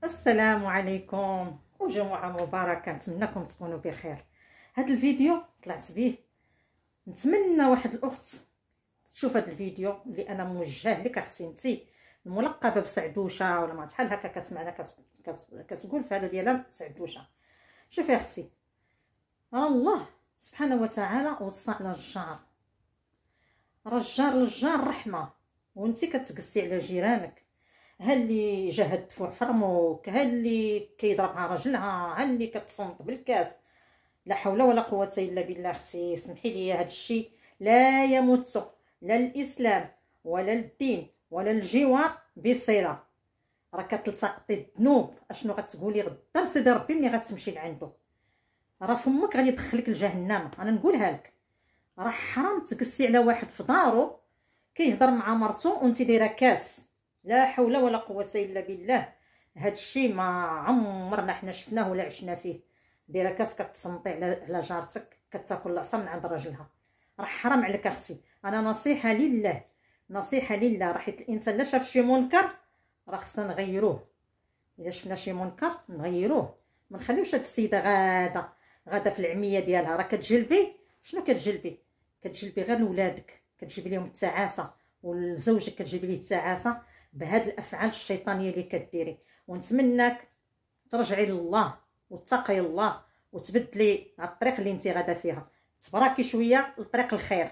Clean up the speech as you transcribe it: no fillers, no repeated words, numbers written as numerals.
السلام عليكم وجمعة مباركة، نتمنىكم تكونوا بخير. هذا الفيديو طلعت به، نتمنى واحد الاخت تشوف هذا الفيديو اللي انا موجهه لك اختي انتي الملقبه بسعدوشه ولا ما بحال هكا كتسمعنا كتقول في هذا ديالها سعدوشه. شوفي اختي، الله سبحانه وتعالى وصى على الجار، راه الجار للجار رحمه، وانتي كتقسي على جيرانك. ها اللي جاهد فوق فرموك، ها اللي كيضرب مع راجلها، ها اللي كتصنت بالكاس. لا حول ولا قوه الا بالله. اختي سمحي لي، هذا الشيء لا يمت لا الاسلام ولا الدين ولا الجوار بصله. راه كتلتقطي الذنوب. اشنو غتقولي غدا لسيدي ربي ملي غتمشي لعندو؟ راه فمك غادي يدخلك لجهنم. انا نقولها لك، راه حرام تقسي على واحد في دارو كيهضر مع مرتو وانتي دايره كاس. لا حول ولا قوه الا بالله. هاد الشيء ما عمرنا حنا شفناه ولا عشنا فيه. دايره كاس كتصنطي على جارتك، كتاكل العصا من عند راجلها. راه حرام عليك اختي. انا نصيحه لله، نصيحه لله، راه حيت الانسان لا شاف شي منكر راه خصنا نغيروه. الا شفنا شي منكر نغيروه، ما نخليوش هاد السيده غاده في العميه ديالها. راه كتجلبي شنو كتجلبي؟ كتجلبي غير لولادك، كتجيبي لهم التعاسه، ولزوجك كتجيبي ليه التعاسه بهاد الافعال الشيطانيه اللي كديري. ونتمناك ترجعي لله وتقي الله وتبدلي على الطريق اللي انت غاده فيها، تبراكي شويه لطريق الخير.